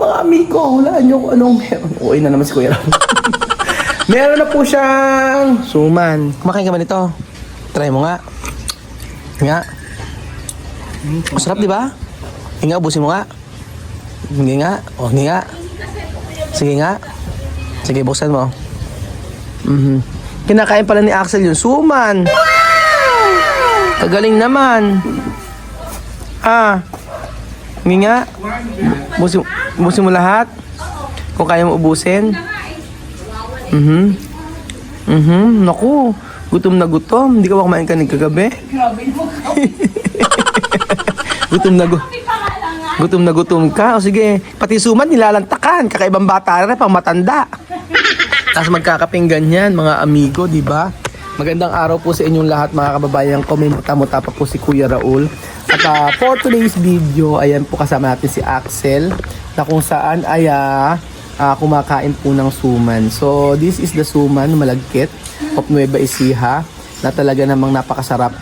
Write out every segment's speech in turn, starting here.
mga amigo, hulaan nyo kung anong meron. Uy na naman si Kuya Raul. Meron na po siyang suman. Kumakain ka ba nito? Try mo nga. Nga. Masarap, di ba? Hinga, ubusin mo nga. Hindi nga. O, hindi nga. Sige nga. Sige, buksan mo. Kinakain pala ni Axel yung suman. Kagaling naman. Hindi nga. Ubusin mo lahat. Kung kaya mo ubusin. Naku. Gutom na gutom. Hindi ka ba kumain kanig kagabi? Gutom na gutom ka. O sige, pati suman nilalantakan. Kakaibang bata na pang matanda. Tapos magkakaping ganyan, mga amigo, di ba? Magandang araw po sa inyong lahat, mga kababayan ko. May muta-muta pa po si Kuya Raul. At for today's video, ayan po kasama natin si Axel, na kung saan ay kumakain po ng suman. So, this is the suman, malagkit, of Nueva Ecija, na talaga namang napakasarap.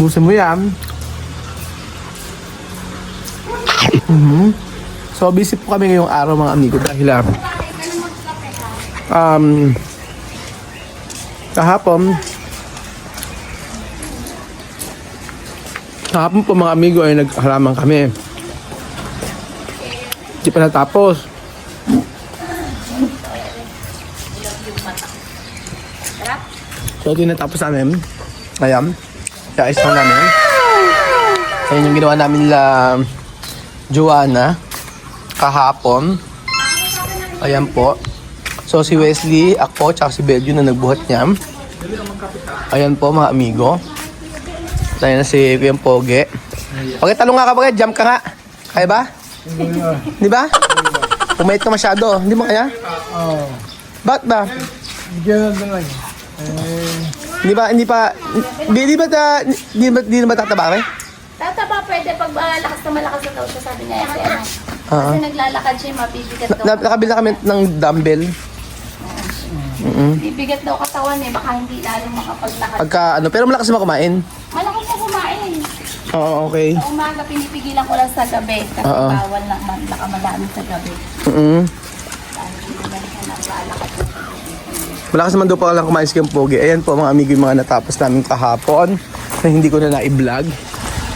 Busin mo yan. So, busy po kami ngayong araw, mga amigo, dahil kahapon po, mga amigo, ay naghalaman kami. Hindi pa natapos. So, ito yung natapos namin. Ayan. Kaya lang namin. Ayan yung ginawa namin nila Joanna kahapon. Ayan po. So si Wesley, ako, tsaka si Belgio na nagbuhat niya. Ayan po, mga amigo. Ayan na si Kuya Poge. Okay, talong nga ka ba? Jump ka nga. Kaya ba? Di ba? Pumait ka masyado. Hindi mo kaya? Oo. Ba't ba? Hindi ba tataba ka? Tataba pwede pag lakas na malakas na daw siya, sabi niya kasi ano. Kasi naglalakad siya, mabibigat daw. Nakabila kami ng dumbbell. Bibigat daw katawan eh, baka hindi lalong makapaglakad. Pero malakas mo kumain. Malakas na kumain. Oo, okay. Sa umaga, pinipigilan ko lang sa gabi. Kasi bawal na baka madami sa gabi. Dahil hindi na siya naglalakad. Malakas naman daw pa lang kumain si Kuya Poge. Ayan po, mga amigo, yung mga natapos namin kahapon na hindi ko na na-i-vlog.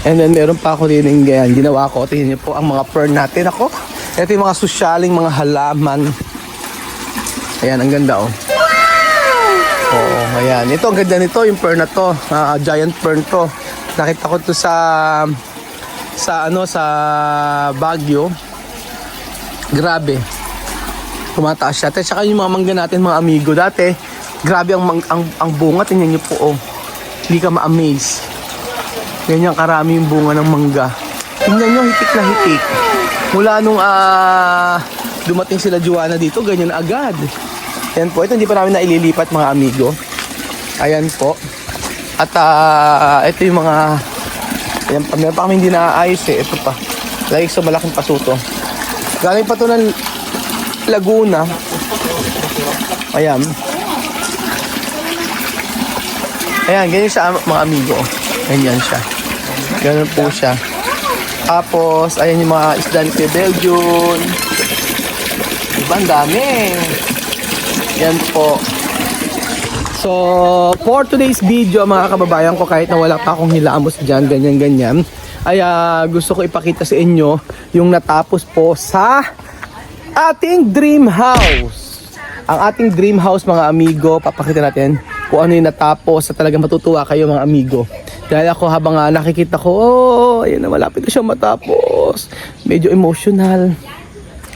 And then meron pa ako rin yung ganyan. Ginawa ko. Tingnan niyo po ang mga fern natin. Ako, ito yung mga sosyaling mga halaman. Ayan, ang ganda oh. Oo, ayan. Ito, ang ganda nito, yung fern na to. Giant fern to. Nakita ko to sa Baguio. Grabe. Tumataas siya. At saka yung mga mangga natin, mga amigo. Dati, grabe ang bunga. Tingnan niyo po oh. Hindi ka ma-amaze. Ganyan karami yung bunga ng mangga. Tingnan nyo, hitik na hitik. Mula nung dumating sila Joanna dito, ganyan na agad. Ayan po, ito hindi pa namin naililipat, mga amigo. Ayan po. At ito yung mga, ayan pa, meron pa kami hindi naaayos eh. Ito pa. Lagi sa malaking pasuto. Galing pa to ng Laguna. Ayan. Ayan, ganyan siya, mga amigo. Ganyan siya. Ganun po siya. Tapos, ayan yung mga isda ni Belgium. Diba, ang dami. Yan po. So, for today's video, mga kababayan ko, kahit na wala pa akong hilamos dyan, ganyan-ganyan, ay gusto ko ipakita sa inyo yung natapos po sa ating dream house. Ang ating dream house, mga amigo, papakita natin kung ano yung natapos sa talagang matutuwa kayo, mga amigo. Dahil ako habang nakikita ko, ayan na, malapit na siyang matapos. Medyo emotional.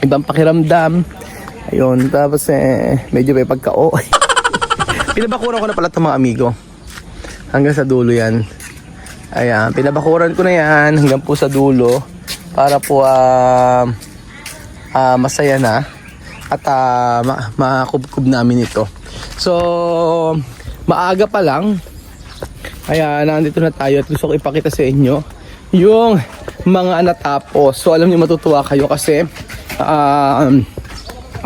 Ibang pakiramdam. Ayun, tapos medyo may pagka-o. Pinabakuran ko na pala ito, mga amigo. Hanggang sa dulo yan. Ayan, pinabakuran ko na yan hanggang po sa dulo. Para po masaya na. At makakubkub namin ito. So, maaga pa lang. Kaya nandito na tayo at gusto ko ipakita sa inyo yung mga natapos. So alam niyo matutuwa kayo kasi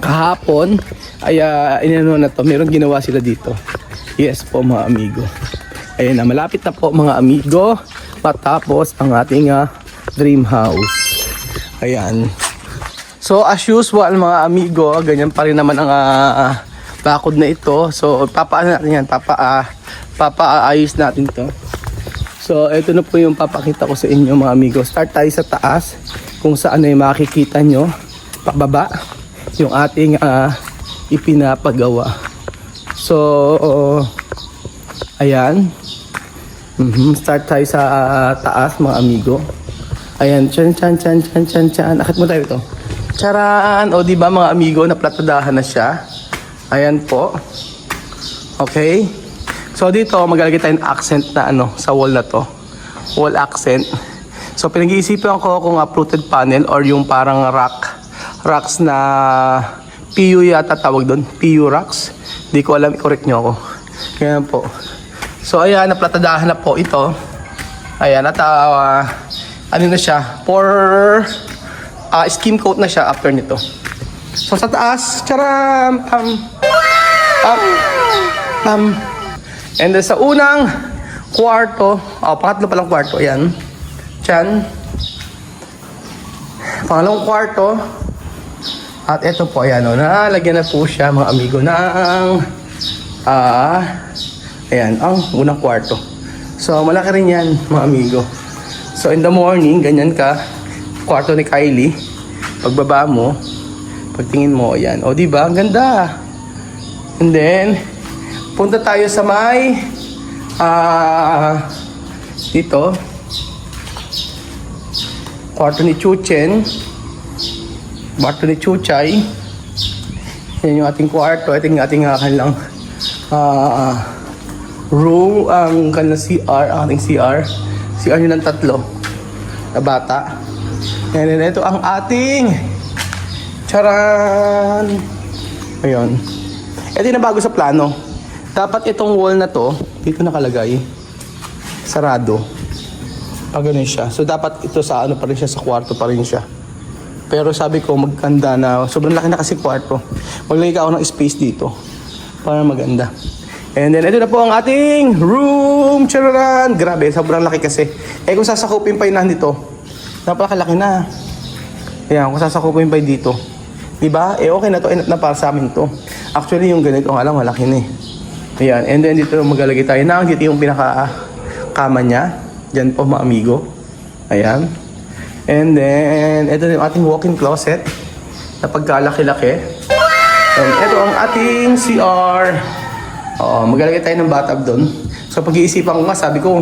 kahapon ay inano na to, meron ginawa sila dito. Yes po, mga amigo. Ayun na, malapit na po, mga amigo. matapos ang ating dream house. Ayan. So as usual mga amigo, ganyan pa rin naman ang bakod na ito. So papaano natin yan, papaayos natin to. So ito na po yung papakita ko sa inyo mga amigo. Start tayo sa taas kung saan ay makikita nyo pababa yung ating ipinapagawa. So ayan. Start tayo sa taas mga amigo. Ayan, chan. Akit mo tayo ito. Charan! O diba mga amigo, naplatadahan na siya. Ayan po. Okay. So dito, maglalagay tayong accent na sa wall na to. Wall accent. So pinag-iisipan ko kung fluted panel or yung parang racks na PU yata tawag doon. PU racks. Di ko alam, i-correct nyo ako. Ayan po. So ayan, naplatadahan na po ito. Ayan, at ano na siya, for skim coat na siya after nito. So sa taas, charam! And then sa unang kwarto, pangatlo palang kwarto, ayan. Chan. Pangalawang kwarto. At ito po, ayan, nalagyan na po siya mga amigo ng ayan, ang unang kwarto. So malaki rin yan mga amigo. So in the morning, ganyan ka, kwarto ni Kylie. Pagbaba mo, pagtingin mo, ayan. O diba, ang ganda. And then, punta tayo sa may, dito, kwarto ni Chuchen. Kwarto ni Chuchay. Yan yung ating kwarto. Ito yung ating kanilang room, ang kanilang CR, ang ating CR. CR nyo ng 3 na bata. And then ito ang ating charan! Ayun. Ito yung nabago sa plano. Dapat itong wall na to, dito nakalagay, sarado. Pag ganun siya. So dapat ito sa pa rin siya, sa kwarto pa rin siya. Pero sabi ko maganda na, sobrang laki na kasi kwarto. Maglagay ka ako ng space dito para maganda. And then ito na po ang ating room. Charan! Grabe, sobrang laki kasi. Kung sasakupin pa yun nito, napakalaki na. Ayan, kung sasakupin pa yun dito, diba? Okay na to, enough na para sa amin to. Actually, yung ganito nga lang, malaki na eh. Ayan, and then dito maglalagay tayo na. Dito yung pinaka-kama niya. Diyan po mga amigo. Ayan. And then, ito yung ating walk-in closet na pagkalaki-laki. And ito ang ating CR. Maglalagay tayo ng bathtub doon. So pag-iisipan ko nga, sabi ko,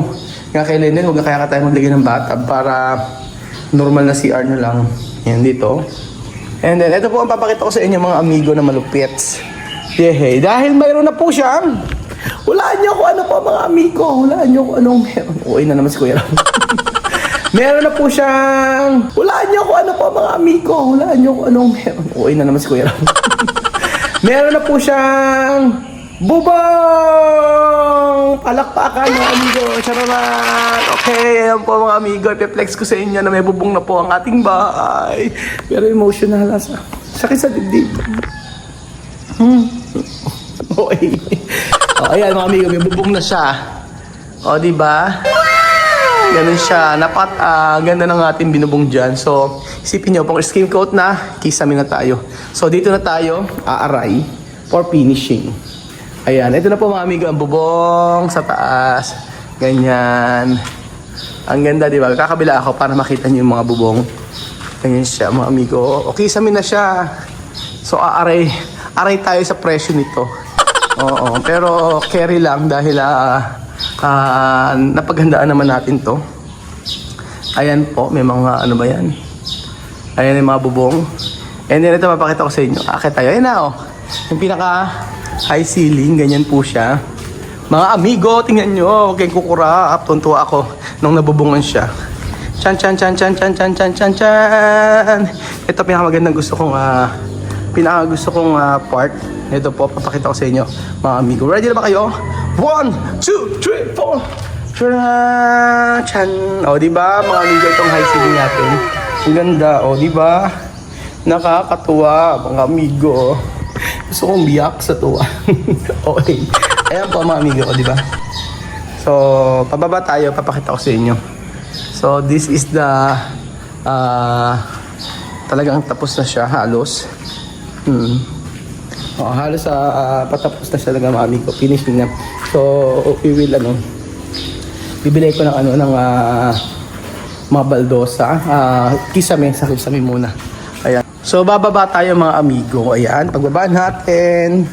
nga kay Lennon, huwag na kaya tayo maglagay ng bathtub para normal na CR na lang. Yan dito. And then, ito po ang papakita ko sa inyo mga amigo na malupits. Yehey. Dahil mayroon na po siyang, hulaan niyo kung ano po mga amigo. Hulaan niyo kung anong meron. Uy na naman si Kuya Ram. Meron na po siyang, hulaan niyo kung ano po mga amigo. Hulaan niyo kung anong meron. Uy na naman si Kuya Ram. Meron na po siyang bubong! Palakpakan mga amigo. Chararat! Okay, ayan po mga amigo. Ipiplex ko sa inyo na may bubong na po ang ating bahay. Pero emotional asa. Sakit sa dibdib. Okay. Ayan mga amigo, may bubong na siya. O, diba? Ganun siya. Ganda ng ating binubong dyan. So, isipin nyo, pang skim coat na, kisame na tayo. So, dito na tayo, aaray for finishing. Ayan, ito na po mga amigo, ang bubong sa taas. Ganyan. Ang ganda, di ba? Kakabila ako para makita niyo yung mga bubong. Ganyan siya, mga amigo. Okay, kisame na siya. So, aaray tayo sa presyo nito. Oo, pero carry lang dahil napaghandaan naman natin to. Ayan po, may mga ano ba yan? Ayan yung mga bubong. And then ito mapakita ko sa inyo. Akit tayo. Ayan na yung pinaka high ceiling, ganyan po siya. Mga amigo, tingnan nyo. Huwag kayong kukurap. Tuntua ako nung nabubungan siya. Chan. Ito pinakamagandang gusto kong part. Ito po, papakita ko sa inyo, mga amigo. Ready na ba kayo? 1, 2, 3, 4. Chan. O, diba, mga amigo, itong high ceiling natin. Ang ganda, o, diba? Nakakatuwa, mga amigo. Gusto kong biyak sa tuwa. Okay. Ayan po, mga amigo, o, diba? So, pababa tayo, papakita ko sa inyo. So this is the talagang tapos na siya halos. Halos patapos na siya talaga mga amigo. Finishing na. So we will bibili ko ng ng mga baldosa. Kisame muna. Ayan. So bababa tayo mga amigo. Ayan, pagbaba natin.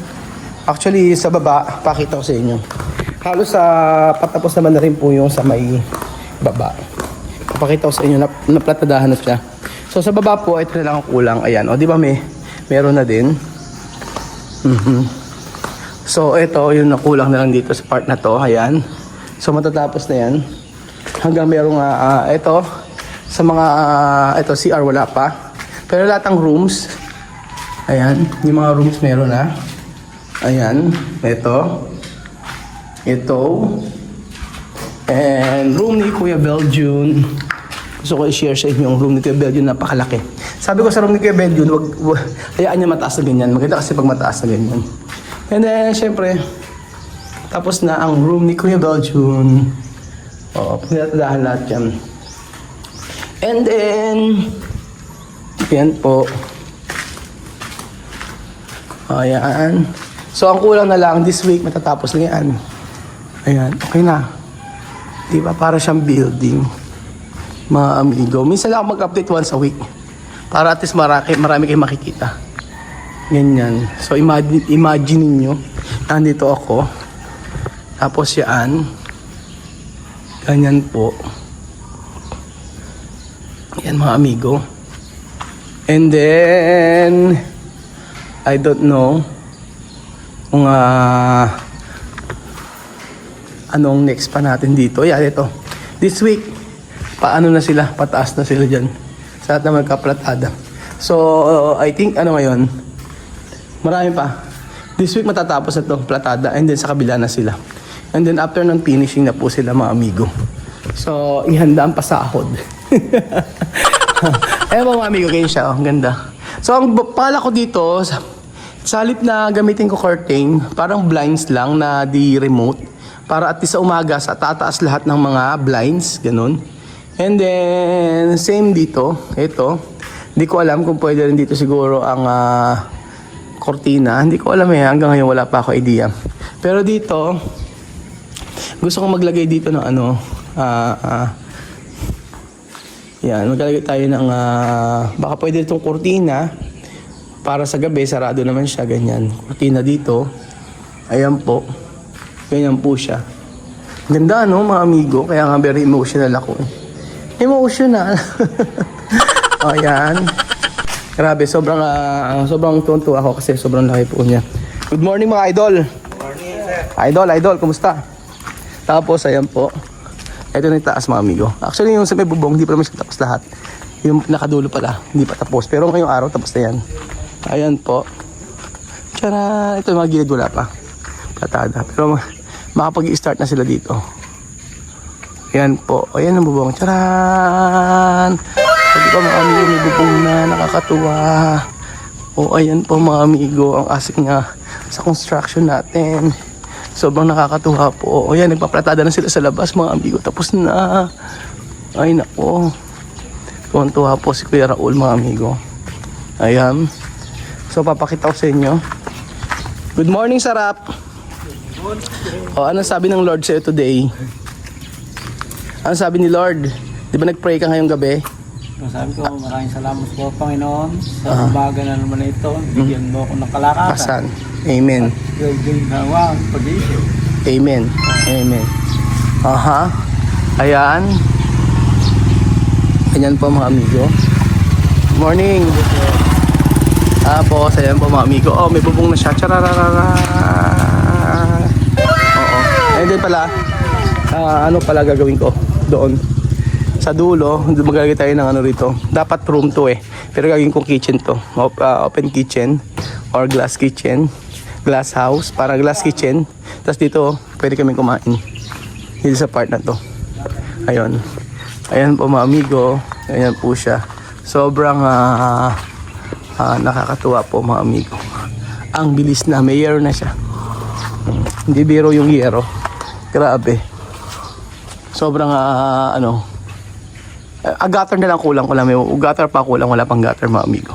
Actually sa baba, pakita ko sa inyo. Halos patapos naman na rin po yung sa may baba. Papakita ko sa inyo, naplatadahan na siya. So sa baba po, ito na lang ang kulang. Ayan, o di ba meron na din. So ito, yung nakulang na lang dito sa part na to. Ayan. So matatapos na yan. Hanggang merong ito, sa mga, ito CR wala pa. Pero lahat ng rooms, ayan, yung mga rooms meron na. Ayan, ito. And room ni Kuya Beljun. Gusto ko i-share sa inyo yung room ni Kuya Beljun, napakalaki. Sabi ko sa room ni Kuya Beljun, hayaan niya mataas na ganyan. Maganda kasi pag mataas na ganyan. And then, syempre, tapos na ang room ni Kuya Beljun. Pinatadahan lahat yan. And then, yan po. Ayan. So, ang kulang na lang, this week, matatapos na yan. Ayan, okay na. Diba, para siyang building. Mga amigo. Minsan lang ako mag-update once a week. Para at least marami kayong makikita. Ganyan. So, imagine niyo nandito ako. Tapos yan. Ganyan po. Yan mga amigo. And then, I don't know kung anong next pa natin dito. Yan, ito. This week, paano na sila? Pataas na sila dyan. Sa lahat na magkaplatada. So, I think, ngayon? Marami pa. This week matatapos na ito, platada. And then sa kabila na sila. And then after ng finishing na po sila mga amigo. So, ihanda ang pasahod. Ayan mga amigo, kayo siya. Ang ganda. So, ang pala ko dito, sa halip na gamitin ko curtain, parang blinds lang na di remote. Para at least sa umaga, tataas lahat ng mga blinds, ganun. And then, same dito, ito. Hindi ko alam kung pwede rin dito siguro ang cortina. Hindi ko alam hanggang ngayon wala pa ako idea. Pero dito, gusto kong maglagay dito ng yan, maglalagay tayo ng, baka pwede itong cortina. Para sa gabi, sarado naman siya, ganyan. Cortina dito. Ayan po. Ganyan po siya. Ganda mga amigo. Kaya nga very emotional ako. Emotional. Ayan. Grabe, sobrang tuntua ako kasi sobrang laki po niya. Good morning mga idol. Good morning, sir. Idol, kumusta? Tapos, ayan po. Ito na yung taas mga amigo. Actually, yung sa may bubong, hindi pa naman siya tapos lahat. Yung nakadulo pala, hindi pa tapos. Pero ngayong araw, tapos na yan. Ayan po. Tara, ito yung mga gilid wala pa. Platada. Pero makapag-i-start na sila dito. Ayan po. Ayan ang bubong. Charan! Sabi ko mga amigo, may bubong na. Nakakatuwa. O ayan po mga amigo. Ang asik nga sa construction natin. Sobrang nakakatuwa po. O ayan, nagpaplatada na sila sa labas mga amigo. Tapos na. Ay nako. Tuwan-tuwa po si Kuya Raul mga amigo. Ayan. So papakita ko sa inyo. Good morning, Sarap. O ano sabi ng Lord sa'yo today? Ano sabi ni Lord? Di ba nag-pray ka ngayong gabi? Sabi ko, maraming salamat po Panginoon sa umaga na naman na ito. Bigyan mo ako ng kalakasan. Amen. Gawin hawa ang pag-iisip. Amen. Amen. Aha. Ayan. Ayan po mga amigo. Good morning. Tapos, ayan po mga amigo. Oh, may bubong na siya. Charararara. Oo. And then pala, ano pala gagawin ko doon? Sa dulo, maglalagay tayo ng rito. Dapat room to pero gagawin kong kitchen to. Open kitchen or glass kitchen. Glass house, para glass kitchen. Tapos dito, pwede kami kumain. Dito sa part na to. Ayun. Ayan po mga amigo. Ayan po siya. Sobrang nakakatuwa po mga amigo. Ang bilis na. May yero na siya. Hindi biro yung yero. Grabe. Sobrang gutter na lang kulang. Wala, may gutter pa kulang. Wala pang gutter mga amigo.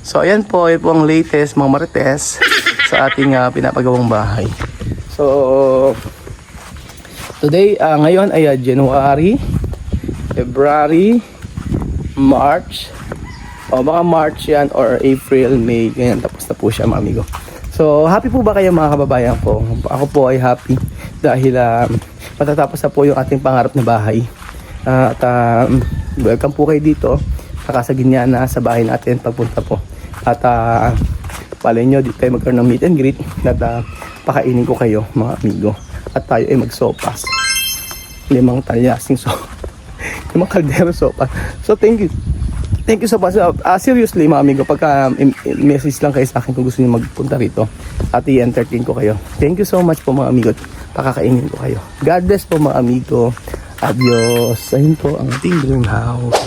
So ayan po, ito po ang latest mga marites sa ating pinapagawang bahay. So today, ngayon ay January, February, March. O baka March yan or April, May, ganyan. Tapos na po siya mga amigo. So happy po ba kayo mga kababayan ko? Ako po ay happy dahil matatapos na po yung ating pangarap na bahay. At welcome po kayo dito. Nakasagin na sa bahay natin pagpunta po. At palay nyo, dito tayo magkaroon ng meet and greet. At pakainin ko kayo mga amigo. At tayo ay magsopas. 5 talyasing sopas. 5 kaldero sopas. So thank you. Thank you so much. Seriously mga amigo, pagka message lang kayo sa akin kung gusto niyo magpunta rito at i-entertain ko kayo. Thank you so much po mga amigo. Pakakainin ko kayo. God bless po mga amigo. Adios. Ayun po ang ating dream house.